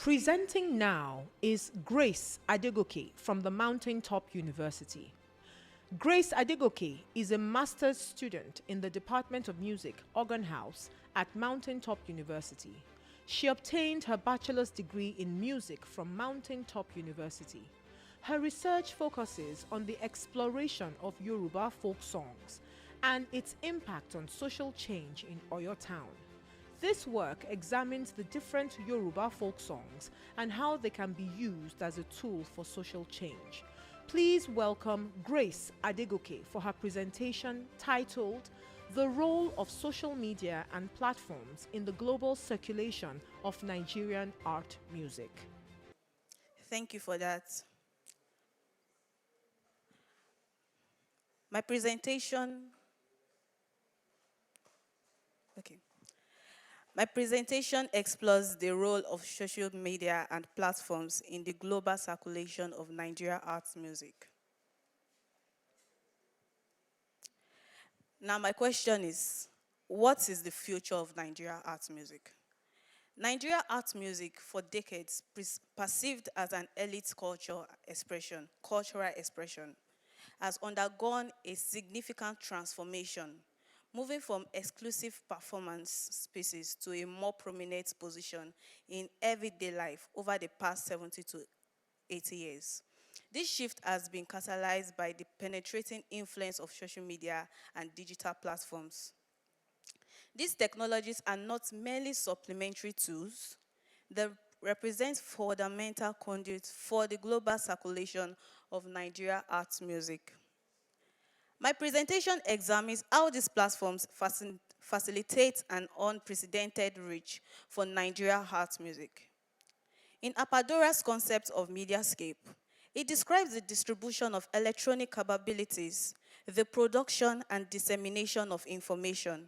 Presenting now is Grace Adegoke from the Mountaintop University. Grace Adegoke is a master's student in the Department of Music, Organ House at Mountaintop University. She obtained her bachelor's degree in music from Mountaintop University. Her research focuses on the exploration of Yoruba folk songs and its impact on social change in Oyo town. This work examines the different Yoruba folk songs and how they can be used as a tool for social change. Please welcome Grace Adegoke for her presentation titled The Role of Social Media and Platforms in the Global Circulation of Nigerian Art Music. Thank you for that. My presentation explores the role of social media and platforms in the global circulation of Nigeria arts music. Now, my question is, what is the future of Nigeria arts music? Nigeria art music, for decades, perceived as an elite cultural expression, has undergone a significant transformation, moving from exclusive performance spaces to a more prominent position in everyday life over the past 70 to 80 years. This shift has been catalyzed by the penetrating influence of social media and digital platforms. These technologies are not merely supplementary tools, they represent fundamental conduits for the global circulation of Nigeria arts music. My presentation examines how these platforms facilitate an unprecedented reach for Nigeria art music. In Apadora's concept of mediascape, it describes the distribution of electronic capabilities, the production and dissemination of information.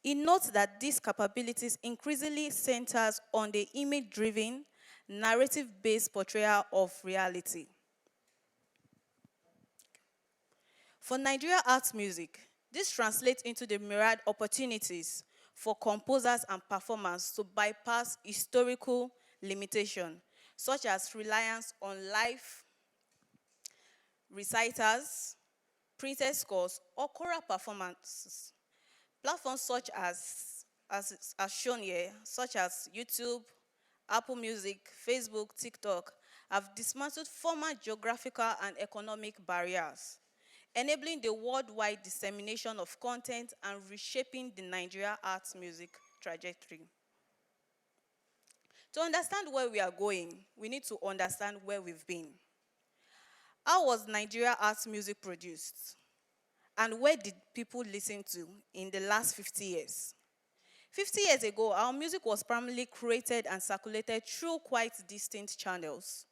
It notes that these capabilities increasingly centers on the image-driven, narrative-based portrayal of reality. For Nigeria arts music, this translates into the myriad opportunities for composers and performers to bypass historical limitations, such as reliance on live reciters, printed scores, or choral performances. Platforms such as shown here, such as YouTube, Apple Music, Facebook, TikTok, have dismantled former geographical and economic barriers, enabling the worldwide dissemination of content and reshaping the Nigeria arts music trajectory. To understand where we are going, we need to understand where we've been. How was Nigeria arts music produced? And where did people listen to in the last 50 years? 50 years ago, our music was primarily created and circulated through quite distinct channels.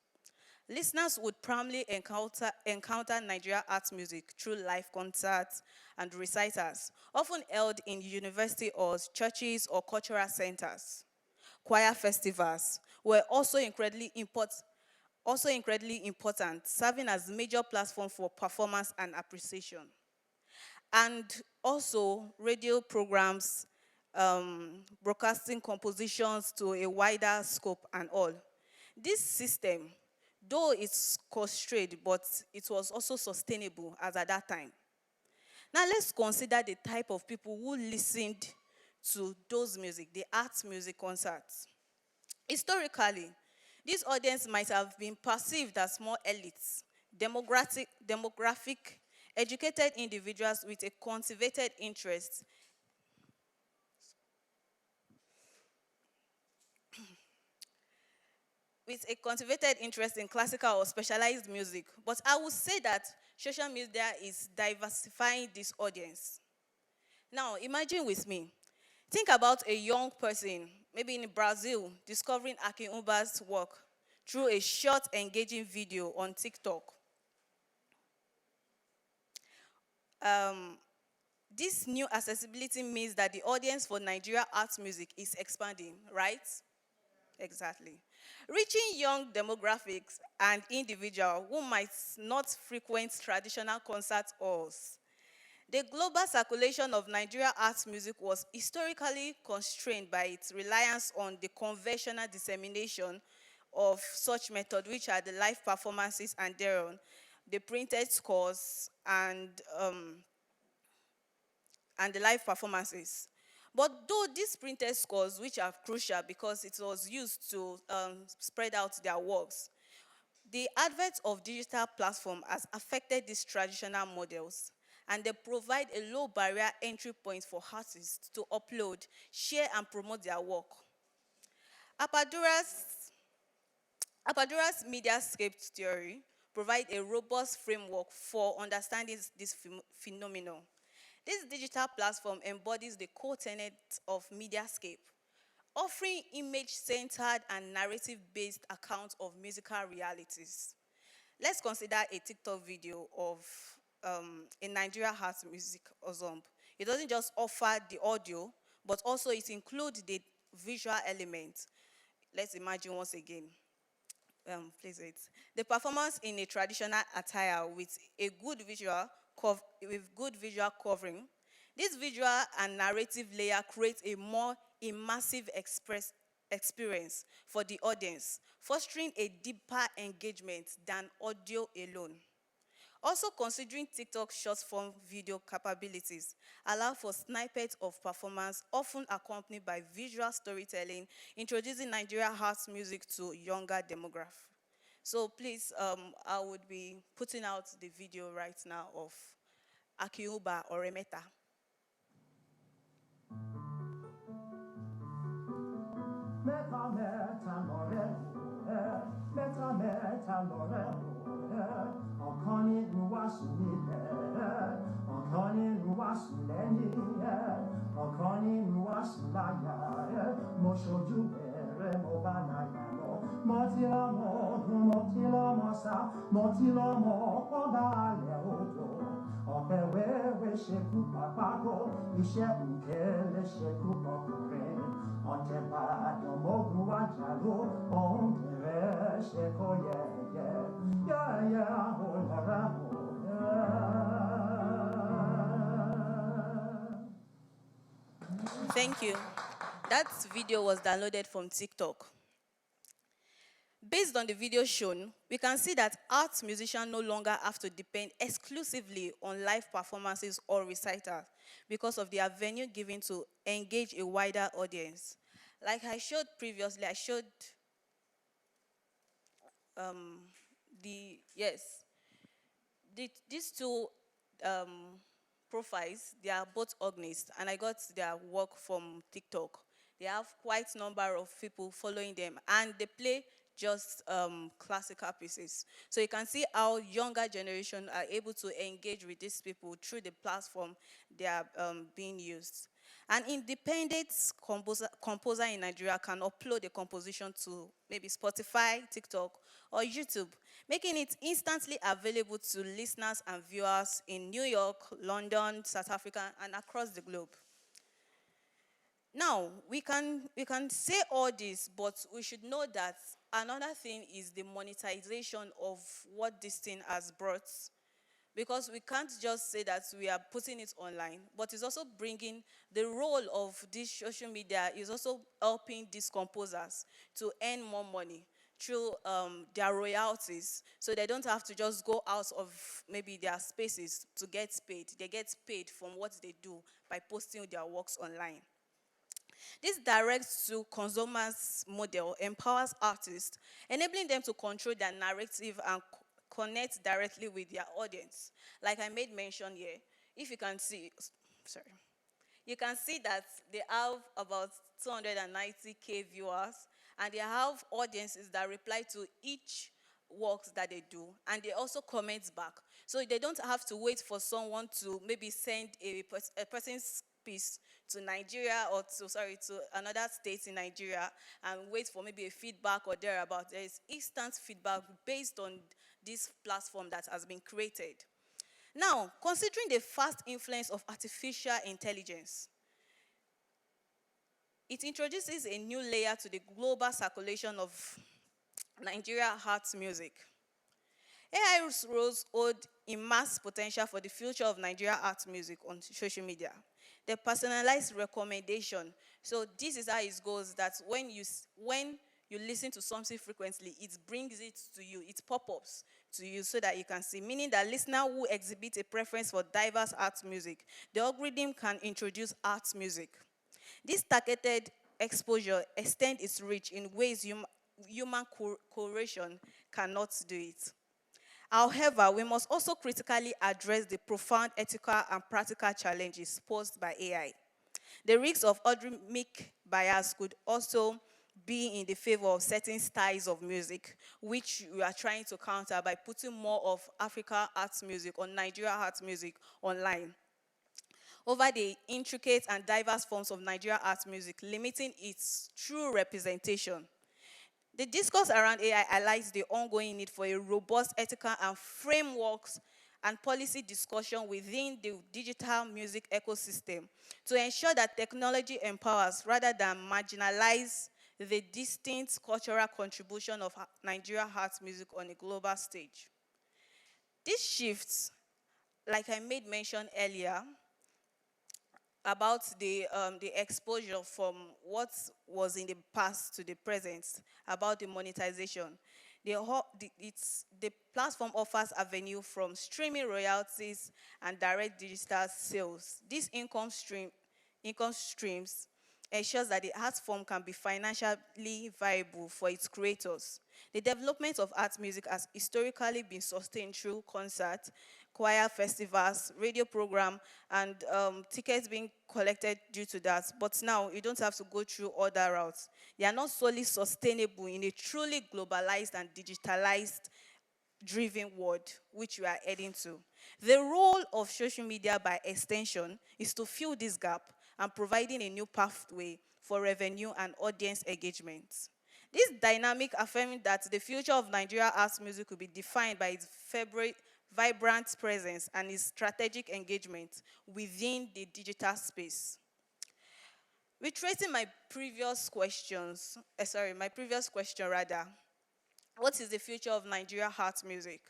Listeners would primarily encounter Nigeria arts music through live concerts and recitals, often held in university halls, churches, or cultural centers. Choir festivals were also incredibly important, serving as major platform for performance and appreciation. And also radio programs, broadcasting compositions to a wider scope and all. This system, though it's constrained, but it was also sustainable as at that time. Now let's consider the type of people who listened to those music, the arts music concerts. Historically, this audience might have been perceived as more elites, demographic, educated individuals with a cultivated interest in classical or specialized music. But I would say that social media is diversifying this audience. Now, imagine with me. Think about a young person, maybe in Brazil, discovering Akin Umba's work through a short, engaging video on TikTok. This new accessibility means that the audience for Nigeria arts music is expanding, right? Exactly. Reaching young demographics and individuals who might not frequent traditional concert halls. The global circulation of Nigeria arts music was historically constrained by its reliance on the conventional dissemination of such method, which are the live performances and thereon, the printed scores and the live performances. But though these printed scores, which are crucial because it was used to spread out their works, the advent of digital platform has affected these traditional models, and they provide a low barrier entry point for artists to upload, share, and promote their work. Apadura's, Apadura's mediascape theory provides a robust framework for understanding this phenomenon. This digital platform embodies the core tenets of mediascape, offering image-centered and narrative-based accounts of musical realities. Let's consider a TikTok video of a Nigeria house music ensemble. It doesn't just offer the audio, but also it includes the visual element. Let's imagine once again. Please wait. The performance in a traditional attire with a good visual covering. This visual and narrative layer creates a more immersive experience for the audience, fostering a deeper engagement than audio alone. Also, considering TikTok's short-form video capabilities allow for snippets of performance, often accompanied by visual storytelling, introducing Nigeria house music to younger demographic. So please, I would be putting out the video right now of Akiuba or Remeta. Meta meta lore, meta meta lore, okoni nuwasunile, okoni nuwasuleni, okoni nuwasulaya, moshoju bere mobanaya no, motilo mosa, motilo mo obale ojo. Ọ̀pẹ wẹ́wẹ́ ṣekú pàpàkó, iṣẹ́ nkele ṣekú pọkùnrin. Ọ̀tẹ̀bàdàn mọ́gun wájà ló, òun kẹrẹ ṣekọ yẹ̀yẹ̀. Yẹ̀yẹ̀ olọ́ra mọ̀. Thank you. That video was downloaded from TikTok. Based on the video shown, we can see that art musicians no longer have to depend exclusively on live performances or recitals because of the avenue given to engage a wider audience. Like I showed previously, these two profiles, they are both organists, and I got their work from TikTok. They have quite a number of people following them, and they play just classical pieces. So you can see how younger generation are able to engage with these people through the platform they are being used. An independent composer in Nigeria can upload a composition to maybe Spotify, TikTok, or YouTube, making it instantly available to listeners and viewers in New York, London, South Africa, and across the globe. Now, we can say all this, but we should know that another thing is the monetization of what this thing has brought. Because we can't just say that we are putting it online, but it's also bringing the role of this social media is also helping these composers to earn more money through their royalties. So they don't have to just go out of maybe their spaces to get paid. They get paid from what they do by posting their works online. This direct-to-consumers model empowers artists, enabling them to control their narrative and connect directly with their audience. Like I made mention here, if you can see, you can see that they have about 290K viewers, and they have audiences that reply to each works that they do, and they also comment back. So they don't have to wait for someone to maybe send a person's piece to Nigeria or to another state in Nigeria and wait for maybe a feedback or thereabout. There is instant feedback based on this platform that has been created. Now, considering the fast influence of artificial intelligence, it introduces a new layer to the global circulation of Nigeria art music. AI's role hold immense potential for the future of Nigeria art music on social media. The personalized recommendation. So this is how it goes, that when you listen to something frequently, it brings it to you, it pop-ups to you so that you can see, meaning that listener who exhibit a preference for diverse art music, the algorithm can introduce art music. This targeted exposure extends its reach in ways human curation cannot do it. However, we must also critically address the profound ethical and practical challenges posed by AI. The risks of algorithmic bias could also be in the favor of certain styles of music, which we are trying to counter by putting more of Africa arts music or Nigeria arts music online over the intricate and diverse forms of Nigeria arts music, limiting its true representation. The discourse around AI highlights the ongoing need for a robust ethical and frameworks and policy discussion within the digital music ecosystem to ensure that technology empowers rather than marginalize the distinct cultural contribution of Nigeria arts music on a global stage. These shifts, like I made mention earlier, about the exposure from what was in the past to the present, about the monetization. The platform offers avenue from streaming royalties and direct digital sales. These income streams ensures that the art form can be financially viable for its creators. The development of art music has historically been sustained through concerts, choir festivals, radio program, and tickets being collected due to that. But now you don't have to go through other routes. They are not solely sustainable in a truly globalized and digitalized driven world which we are heading to. The role of social media by extension is to fill this gap and providing a new pathway for revenue and audience engagement. This dynamic affirming that the future of Nigeria arts music will be defined by its vibrant presence and its strategic engagement within the digital space. Retracing my previous question rather, what is the future of Nigeria art music?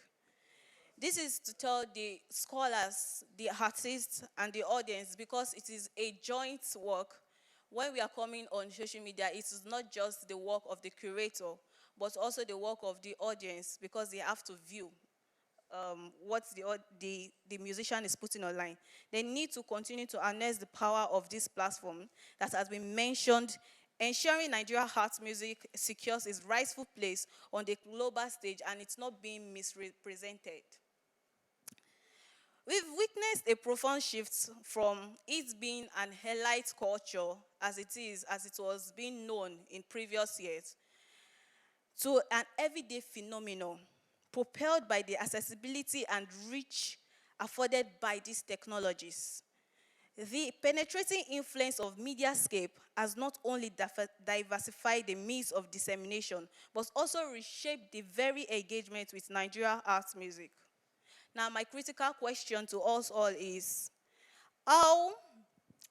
This is to tell the scholars, the artists, and the audience, because it is a joint work. When we are coming on social media, it is not just the work of the curator, but also the work of the audience, because they have to view what the musician is putting online. They need to continue to harness the power of this platform that has been mentioned, ensuring Nigeria art music secures its rightful place on the global stage and it's not being misrepresented. We've witnessed a profound shift from it being an elite culture as it was being known in previous years, to an everyday phenomenon propelled by the accessibility and reach afforded by these technologies. The penetrating influence of Mediascape has not only diversified the means of dissemination, but also reshaped the very engagement with Nigeria arts music. Now, my critical question to us all is, how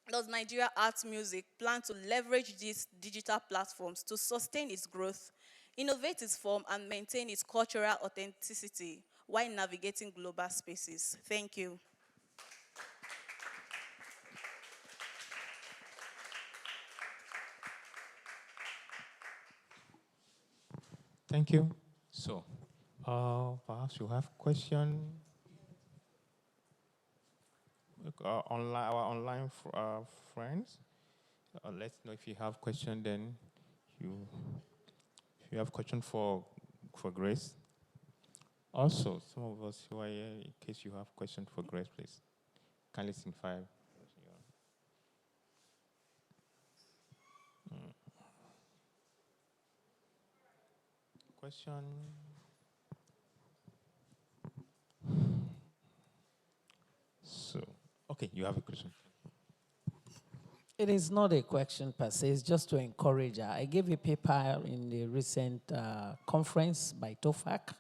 does Nigeria arts music plan to leverage these digital platforms to sustain its growth, innovate its form, and maintain its cultural authenticity while navigating global spaces? Thank you. Thank you. So, perhaps you have question. Online, our online friends. Let's know if you have question. Then if you have question for Grace. Also, some of us who are here, in case you have question for Grace, please kindly signify. Question. So, okay, you have a question. It is not a question per se, it's just to encourage her. I gave a paper in the recent conference by TOFAC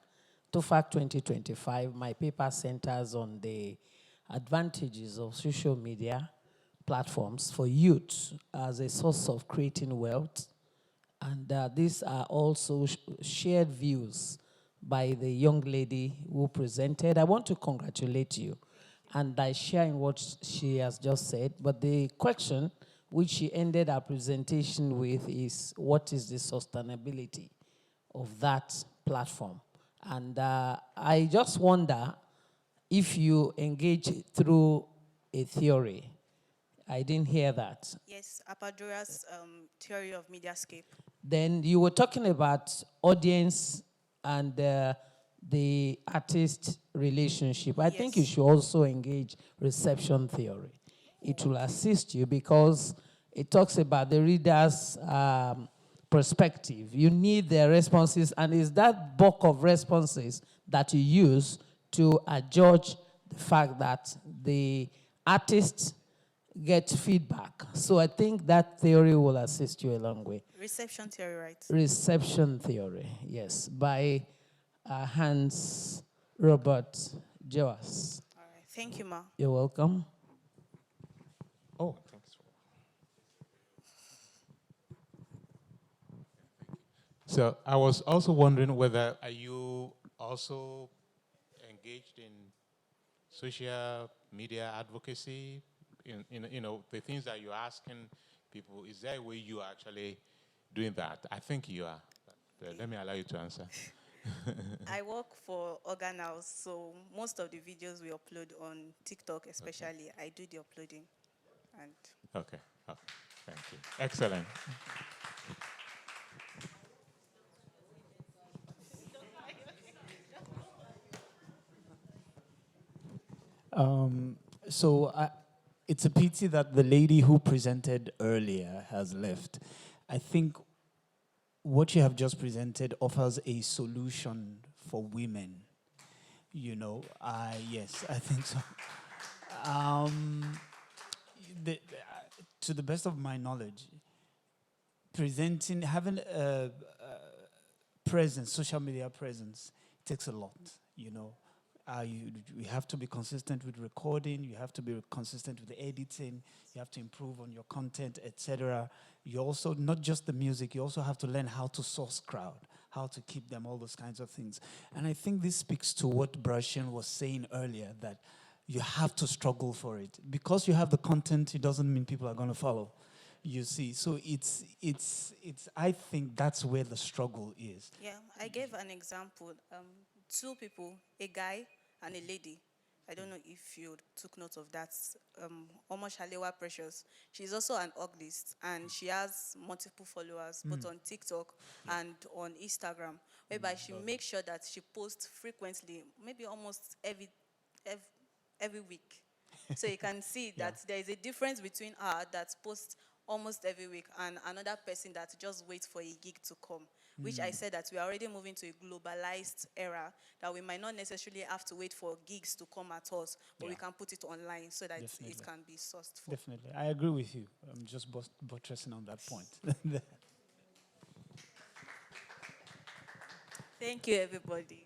2025. My paper centers on the advantages of social media platforms for youth as a source of creating wealth. And these are also shared views by the young lady who presented. I want to congratulate you, and I share in what she has just said. But the question which she ended our presentation with is, what is the sustainability of that platform? And I just wonder if you engage through a theory. I didn't hear that. Yes, Apadora's theory of mediascape. Then you were talking about audience and the artist relationship. I think you Yes. should also engage reception theory. It will assist you because it talks about the reader's perspective. You need their responses, and it's that bulk of responses that you use to adjudge the fact that the artist gets feedback. So I think that theory will assist you a long way. Reception theory, right? Reception theory, yes, by Hans Robert Joas. All right. Thank you, Ma. You're welcome. Oh, thanks. So I was also wondering whether are you also engaged in social media advocacy? In the things that you're asking people, is there a way you are actually doing that? I think you are. But let me allow you to answer. I work for Organhouse, so most of the videos we upload on TikTok, especially, I do the uploading. And Okay. Thank you. Excellent. It's a pity that the lady who presented earlier has left. I think what you have just presented offers a solution for women. Yes, I think so. To the best of my knowledge, having a presence, social media presence, takes a lot, you have to be consistent with recording, you have to be consistent with the editing, you have to improve on your content, etc. You also, not just the music, you also have to learn how to source crowd, how to keep them, all those kinds of things. And I think this speaks to what Brashen was saying earlier, that you have to struggle for it. Because you have the content, it doesn't mean people are going to follow. You see, so it's. I think that's where the struggle is. yeah, I gave an example. Two people, a guy and a lady. I don't know if you took note of that. Omoshalewa Precious. She's also an orglist, and she has multiple followers, both on TikTok and on Instagram, whereby she makes sure that she posts frequently, maybe almost every week. So you can see that there is a difference between her that posts almost every week and another person that just waits for a gig to come, which I said that we are already moving to a globalized era, that we might not necessarily have to wait for gigs to come at us, but we can put it online so that it can be sourced for. Definitely. I agree with you. I'm just buttressing on that point. Thank you, everybody.